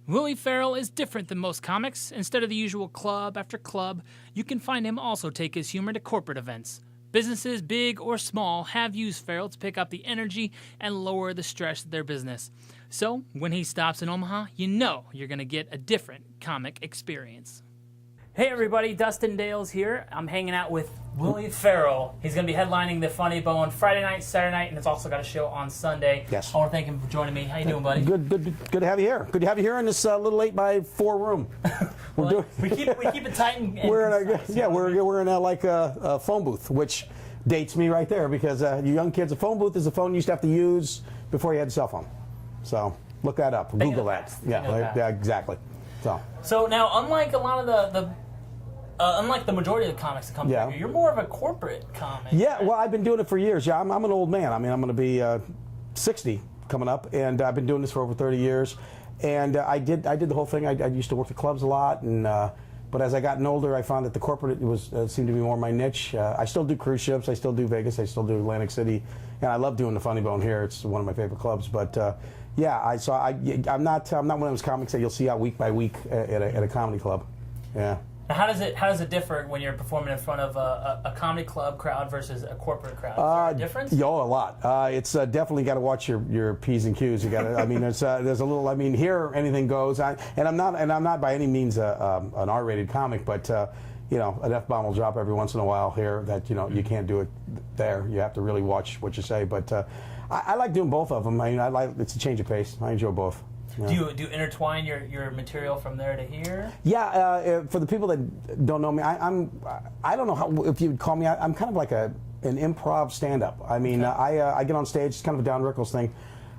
Willie Farrell is different than most comics. Instead of the usual club after club, you can find him also take his humor to corporate events. Businesses, big or small, have used Farrell to pick up the energy and lower the stress of their business. So, when he stops in Omaha, you know you're going to get a different comic experience. Hey everybody, Dustin Dales here. I'm hanging out with Willie Farrell. He's going to be headlining the Funny Bone Friday night, Saturday night, and it's also got a show on Sunday. Yes. I want to thank him for joining me. How you doing, buddy? Good to have you here. Good to have you here in this little 8x4 room. We keep it tight and we're in a phone booth, which dates me right there because you young kids, a phone booth is a phone you used to have to use before you had a cell phone. So look that up. Google that. Yeah, exactly. So now, unlike a lot of unlike the majority of the comics that come through, you're more of a corporate comic. Yeah, right? well, I've been doing it for years. Yeah, I'm an old man. I mean, I'm going to be 60 coming up, and I've been doing this for over 30 years. And I did the whole thing. I used to work the clubs a lot, and but as I gotten older, I found that the corporate seemed to be more my niche. I still do cruise ships. I still do Vegas. I still do Atlantic City, and I love doing the Funny Bone here. It's one of my favorite clubs. But yeah, I'm not one of those comics that you'll see out week by week at a comedy club. Yeah. Now, how does it differ when you're performing in front of a comedy club crowd versus a corporate crowd? Is there a difference? Yeah, a lot. It's definitely got to watch your P's and Q's. You got to. I mean, there's a little. I mean, here anything goes. And I'm not by any means an R-rated comic, but you know, an F-bomb will drop every once in a while here. That you you can't do it there. You have to really watch what you say. But I like doing both of them. I mean, it's a change of pace. I enjoy both. Yeah. Do you intertwine your material from there to here? Yeah, for the people that don't know me, I don't know how, if you would call me, I'm kind of like an improv stand-up. I mean, okay. I get on stage, it's kind of a Don Rickles thing.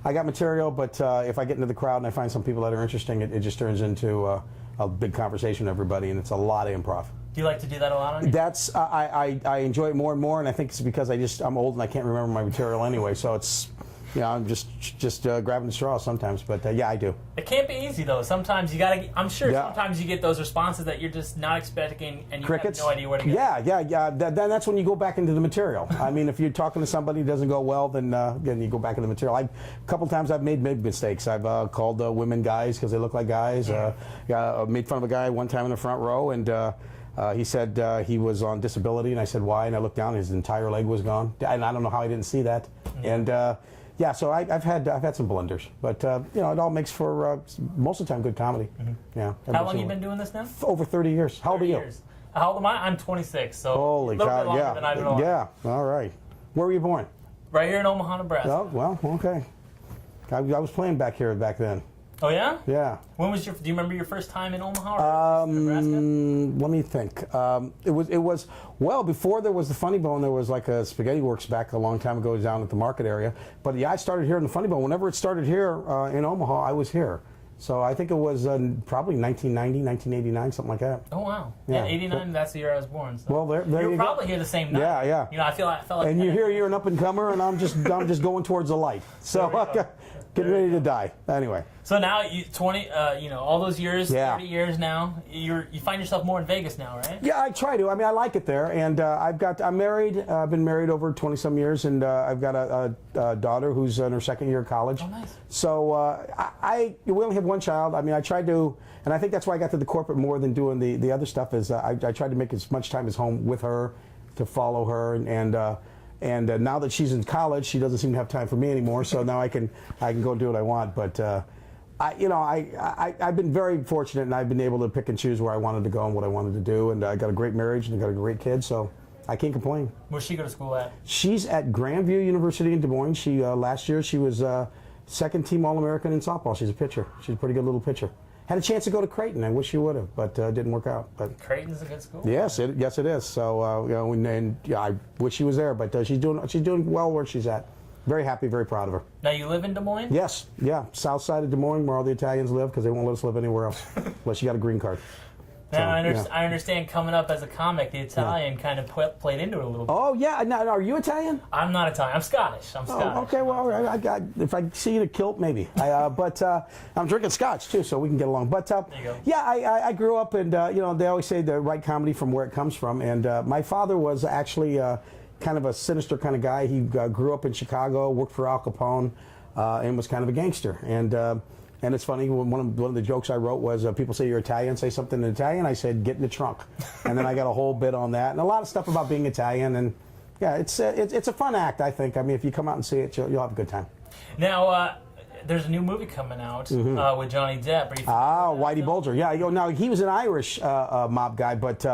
I got material, but if I get into the crowd and I find some people that are interesting, it just turns into a big conversation with everybody, and it's a lot of improv. Do you like to do that a lot on your That's I enjoy it more and more, and I think it's because I'm old and I can't remember my material anyway, so it's. Yeah, I'm just grabbing the straw sometimes, but yeah, I do. It can't be easy though. Sometimes you gotta. I'm sure sometimes you get those responses that you're just not expecting, and you Crickets? have no idea where to go. Yeah. Then that's when you go back into the material. I mean, if you're talking to somebody who doesn't go well, then you go back into the material. A couple times I've made mistakes. I've called women guys because they look like guys. Made fun of a guy one time in the front row, and he said he was on disability, and I said why, and I looked down, and his entire leg was gone, and I don't know how I didn't see that, and. Yeah, so I've had some blunders, but you know, it all makes for most of the time good comedy. Mm-hmm. Yeah. How long have you been doing this now? Over 30 years. How old are you? How old am I? I'm 26, so holy a little bit longer cow! than I've been on. Yeah. All right. Where were you born? Right here in Omaha, Nebraska. Oh well, okay. I was playing back here back then. Oh yeah? Yeah. When was do you remember your first time in Omaha or Nebraska? Let me think. It was well before there was the Funny Bone. There was like a Spaghetti Works back a long time ago down at the market area. But yeah, I started here in the Funny Bone. Whenever it started here in Omaha, I was here. So I think it was probably 1990, 1989, something like that. Oh wow! Yeah, 89. That's the year I was born. So. Well, there you were probably here the same night. Yeah. You know, I felt like. And you're an up and comer, and I'm just going towards the light. So getting ready to die. Anyway. So now you all those years, 30 years now, you find yourself more in Vegas now, right? Yeah, I try to. I mean, I like it there, and I'm married. I've been married over 20-some years, and I've got a daughter who's in her second year of college. Oh, nice. So we only have one child. I mean, I tried to, and I think that's why I got to the corporate more than doing the other stuff. Is I tried to make as much time as home with her, to follow her, and now that she's in college, she doesn't seem to have time for me anymore. So now I can go do what I want, but. I've been very fortunate, and I've been able to pick and choose where I wanted to go and what I wanted to do, and I got a great marriage and I got a great kid, so I can't complain. Where's she go to school at? She's at Grandview University in Des Moines. She last year she was second team All-American in softball. She's a pitcher. She's a pretty good little pitcher. Had a chance to go to Creighton. I wish she would have, but didn't work out. But Creighton's a good school. Yes, it is. So I wish she was there, but she's doing well where she's at. Very happy, very proud of her. Now you live in Des Moines? Yes, yeah, south side of Des Moines, where all the Italians live, because they won't let us live anywhere else unless you got a green card. Now I understand coming up as a comic, the Italian kind of played into it a little bit. Oh yeah, now are you Italian? I'm not Italian. I'm Scottish. Oh, okay, well, I got. If I see you in a kilt, maybe. But I'm drinking scotch too, so we can get along. But there you go. Yeah, I grew up, and they always say the right comedy from where it comes from, and my father was actually. Kind of a sinister kind of guy. He grew up in Chicago, worked for Al Capone, and was kind of a gangster. And And it's funny, one of the jokes I wrote was, people say you're Italian, say something in Italian. I said, get in the trunk. And then I got a whole bit on that. And a lot of stuff about being Italian. And yeah, it's a fun act, I think. I mean, if you come out and see it, you'll have a good time. Now, there's a new movie coming out with Johnny Depp. Whitey Bulger. Yeah, now he was an Irish mob guy, but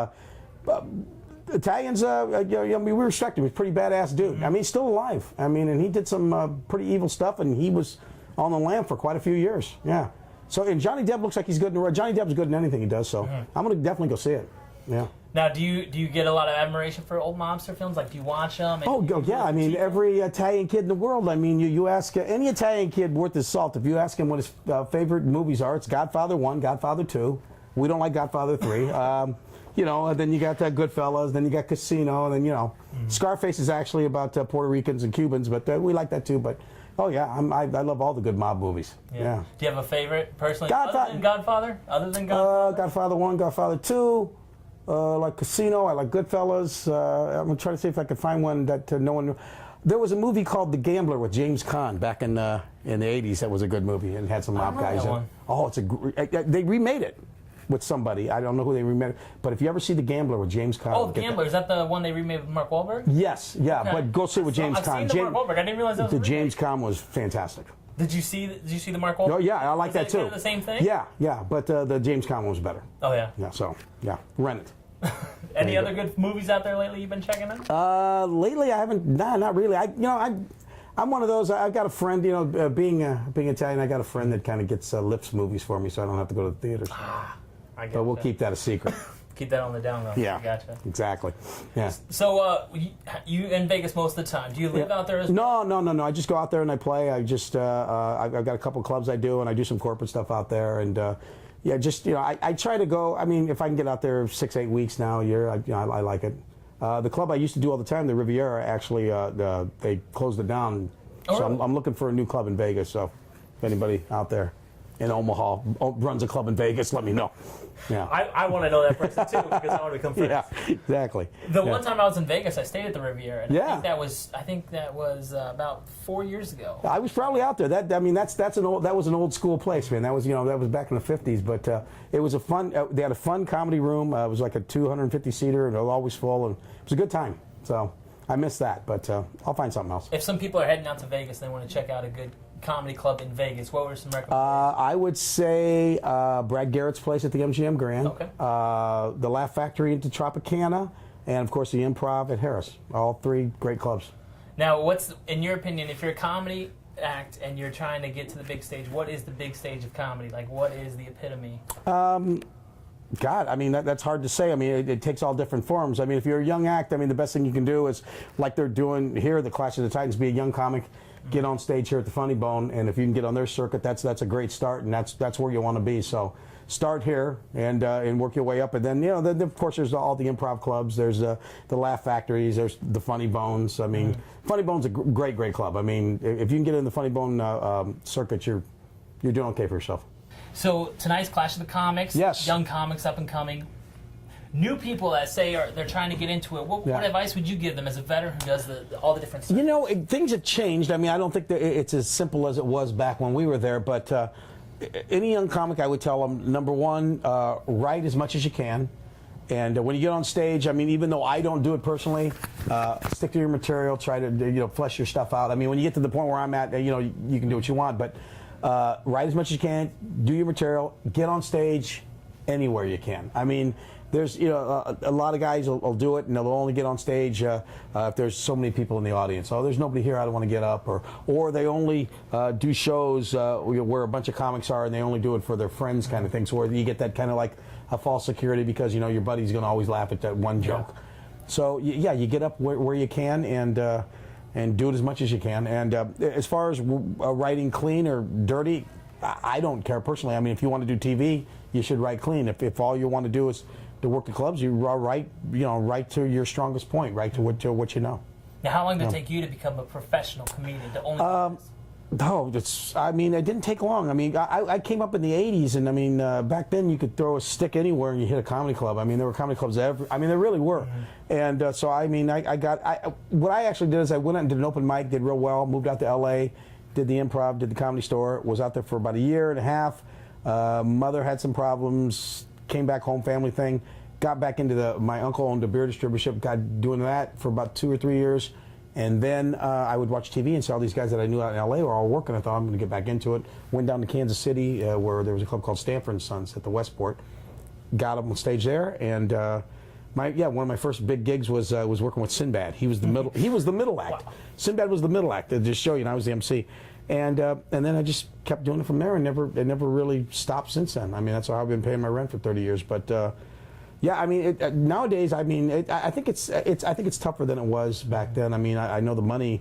Italians, we respect him. He's a pretty badass dude. I mean, he's still alive. I mean, and he did some pretty evil stuff, and he was on the lam for quite a few years. Yeah. So, and Johnny Depp looks like he's good. Johnny Depp's good in anything he does. So, I'm going to definitely go see it. Yeah. Now, do you get a lot of admiration for old mobster films? Like, do you watch them? Yeah. I mean, every Italian kid in the world. I mean, you ask any Italian kid worth his salt. If you ask him what his favorite movies are, it's Godfather 1, Godfather 2. We don't like Godfather 3. And then you got Goodfellas, then you got Casino, and then, Scarface is actually about Puerto Ricans and Cubans, but we like that too. But, I love all the good mob movies. Yeah. Do you have a favorite, personally, other than Godfather? Godfather 1, Godfather 2, like Casino, I like Goodfellas. I'm going to try to see if I can find one that no one knew. There was a movie called The Gambler with James Caan back in the 80s. That was a good movie and had some mob guys in it. Oh, they remade it with somebody. I don't know who they remade it. But if you ever see The Gambler with James Caan. Oh, The Gambler. Is that the one they remade with Mark Wahlberg? Yes, yeah. Okay. But go see it with James Caan. I've seen the Mark Wahlberg. I didn't realize that was James Caan was fantastic. Did you see the Mark Wahlberg? Oh, yeah. I like that too. The same thing? Yeah. But the James Caan one was better. Oh, yeah. Yeah, so, yeah. Rent it. Any other good movies out there lately you've been checking out? Lately I haven't. Nah, not really. I'm one of those. I've got a friend. Being Italian, I got a friend that kind of gets Lips movies for me, so I don't have to go to the theaters. But we'll keep that a secret. Keep that on the down low. Yeah, gotcha. Exactly. Yeah. So you in Vegas most of the time? Do you live out there as well? No. I just go out there and I play. I've got a couple clubs I do, and I do some corporate stuff out there, and. I try to go. I mean, if I can get out there 6-8 weeks now a year, I like it. The club I used to do all the time, the Riviera, actually, they closed it down. So really? I'm looking for a new club in Vegas. So if anybody out there in Omaha runs a club in Vegas, let me know. Yeah. I want to know that person too because I want to become friends. Yeah, exactly. One time I was in Vegas, I stayed at the Riviera. And I think that was about 4 years ago. I was probably out there. That was an old school place, man. That was back in the 50s. But it was a fun. They had a fun comedy room. It was like a 250 seater, and it was always full, and it was a good time. So I miss that, but I'll find something else. If some people are heading out to Vegas and they want to check out a good comedy club in Vegas, what were some recommendations? I would say Brad Garrett's place at the MGM Grand. Okay. The Laugh Factory into Tropicana, and of course the Improv at Harris. All three great clubs. Now, what's, in your opinion, if you're a comedy act and you're trying to get to the big stage, what is the big stage of comedy? Like, what is the epitome? God, I mean, that's hard to say. I mean, it takes all different forms. I mean, if you're a young act, I mean, the best thing you can do is, like they're doing here, the Clash of the Titans, be a young comic, get on stage here at the Funny Bone, and if you can get on their circuit, that's a great start, and that's where you want to be. So start here and work your way up, and then then of course there's all the improv clubs. There's the Laugh Factories. There's the Funny Bones. I mean, Funny Bone's a great club. I mean, if you can get in the Funny Bone circuit, you're doing okay for yourself. So tonight's Clash of the Comics. Yes. Young comics up and coming. New people that say they're trying to get into it. What advice would you give them as a veteran who does all the different stuff? Things have changed. I mean, I don't think that it's as simple as it was back when we were there. But any young comic, I would tell them, number one, write as much as you can. And when you get on stage, I mean, even though I don't do it personally, stick to your material. Try to flesh your stuff out. I mean, when you get to the point where I'm at, you can do what you want. But write as much as you can. Do your material. Get on stage anywhere you can. I mean, there's a lot of guys will do it, and they'll only get on stage if there's so many people in the audience. Oh, there's nobody here, I don't want to get up, or they only do shows where a bunch of comics are, and they only do it for their friends, kind of thing. So where you get that kind of like a false security because your buddy's going to always laugh at that one joke. So you get up where you can and do it as much as you can. And as far as writing clean or dirty, I don't care personally. I mean, if you want to do TV, you should write clean. If all you want to do is to work the clubs, you write to your strongest point, right to what you know. Now, how long did it take you to become a professional comedian? To only it didn't take long. I mean, I came up in the '80s, and I mean, back then you could throw a stick anywhere and you hit a comedy club. I mean, there were comedy clubs there really were. Mm-hmm. And so I mean, what I actually did is I went out and did an open mic, did real well, moved out to LA, did the Improv, did the Comedy Store, was out there for about a year and a half. Mother had some problems, came back home, family thing, got back into my uncle owned a beer distributorship, got doing that for about 2 or 3 years. And then I would watch TV and see all these guys that I knew out in LA were all working. I thought, I'm going to get back into it. Went down to Kansas City where there was a club called Stanford & Sons at the Westport. Got up on stage there, and one of my first big gigs was working with Sinbad. He was the middle. He was the middle act. Wow. Sinbad was the middle act. To just show you, and I was the MC. And then I just kept doing it from there, and never really stopped since then. I mean, that's how I've been paying my rent for 30 years. But yeah, I mean, nowadays, I mean, I think it's tougher than it was back then. I mean, I know the money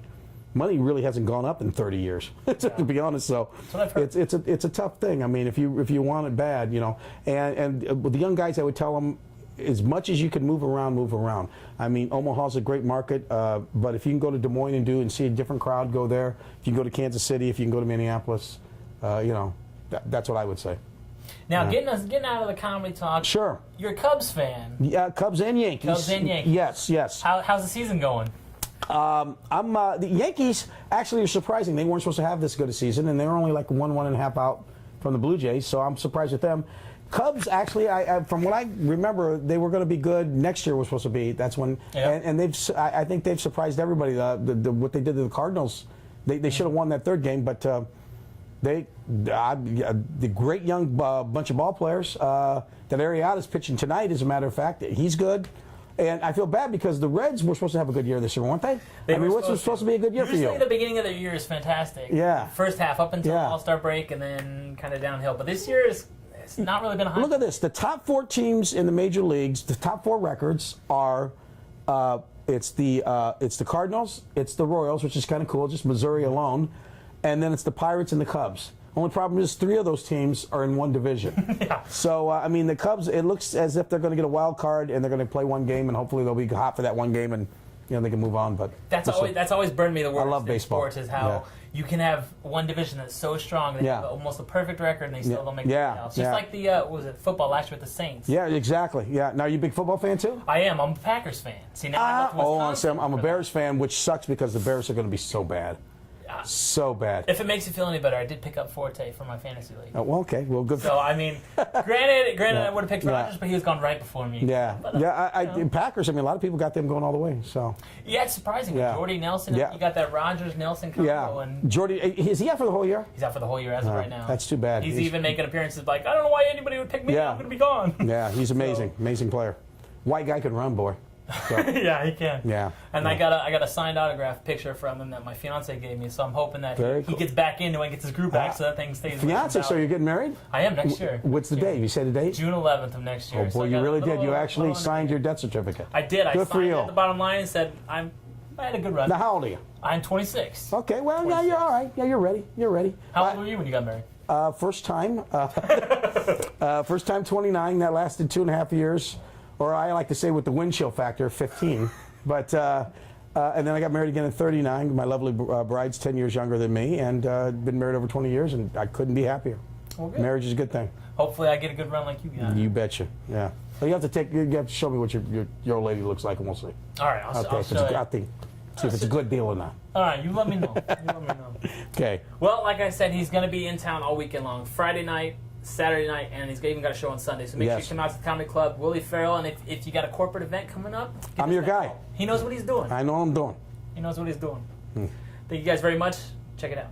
really hasn't gone up in 30 years, to be honest. So it's a tough thing. I mean, if you want it bad, you know. And with the young guys, I would tell them, as much as you can move around, move around. I mean, Omaha's a great market, but if you can go to Des Moines and see a different crowd, go there. If you can go to Kansas City, if you can go to Minneapolis, you know, that's what I would say. Now, getting out of the comedy talk. Sure. You're a Cubs fan. Yeah, Cubs and Yankees. Cubs and Yankees. Yes. How's the season going? The Yankees actually are surprising. They weren't supposed to have this good a season, and they were only like 1.5 out from the Blue Jays, so I'm surprised with them. Cubs, actually, from what I remember, they were going to be good. Next year was supposed to be. That's when, and I think they've surprised everybody. What they did to the Cardinals, they should have won that third game, but the great young bunch of ball players. That Arrieta's pitching tonight, as a matter of fact, he's good. And I feel bad because the Reds were supposed to have a good year this year, weren't they? I mean, what's supposed to be a good year for you? Usually the beginning of the year is fantastic. Yeah. First half up until All-Star break, and then kind of downhill. But this year it's not really been a high. Look at this. The top 4 teams in the major leagues, the top 4 records are it's the Cardinals, it's the Royals, which is kind of cool, just Missouri alone, and then it's the Pirates and the Cubs. Only problem is 3 of those teams are in one division. Yeah. So, I mean, the Cubs, it looks as if they're going to get a wild card and they're going to play one game, and hopefully they'll be hot for that one game, and you know they can move on. But that's always burned me the worst. I love baseball. Sports is how you can have one division that's so strong they have almost a perfect record and they still don't make the playoffs. Just like the football last year with the Saints. Yeah, exactly. Yeah. Now, are you a big football fan too? I am. I'm a Packers fan. See, now I'm a Bears fan, which sucks because the Bears are going to be so bad. So bad. If it makes you feel any better, I did pick up Forte for my fantasy league. Oh, well, okay. Well, good. So, I mean, granted, I would have picked Rodgers, but he was gone right before me. Yeah. But, Packers, I mean, a lot of people got them going all the way. So. Yeah, it's surprising. Yeah. Jordy Nelson, you got that Rodgers-Nelson combo. Yeah. And Jordy, is he out for the whole year? He's out for the whole year as of right now. That's too bad. He's even making appearances like, I don't know why anybody would pick me. I'm going to be gone. Yeah, he's amazing. Amazing player. White guy can run, boy. So. Yeah, he can. Yeah. And I got a signed autograph picture from him that my fiance gave me, so I'm hoping that he gets back into it and gets his group back so that thing stays. Fiance, so you're getting married? I am next year. What's the date? You said the date? June 11th of next year. Oh, boy, you really did. You actually signed your death certificate. I did. Good I signed it at the bottom line and said, I had a good run. Now, how old are you? I'm 26. Okay, well, yeah, you're all right. Yeah, you're ready. You're ready. How old were you when you got married? First time. First time 29. That lasted 2.5 years. Or I like to say with the wind chill factor, 15. But and then I got married again at 39. My lovely bride's 10 years younger than me, and been married over 20 years, and I couldn't be happier. Well, good. Marriage is a good thing. Hopefully, I get a good run like you got. You betcha. Yeah. So you have to show me what your old lady looks like, and we'll see. All right. I'll show you. See if it's a good deal or not. All right. You let me know. Okay. Well, like I said, he's going to be in town all weekend long. Friday night, Saturday night, and he's even got a show on Sunday. So make sure you come out to the Comedy Club. Willie Farrell, and if you got a corporate event coming up, I'm your guy. He knows what he's doing. I know what I'm doing. He knows what he's doing. Thank you guys very much. Check it out.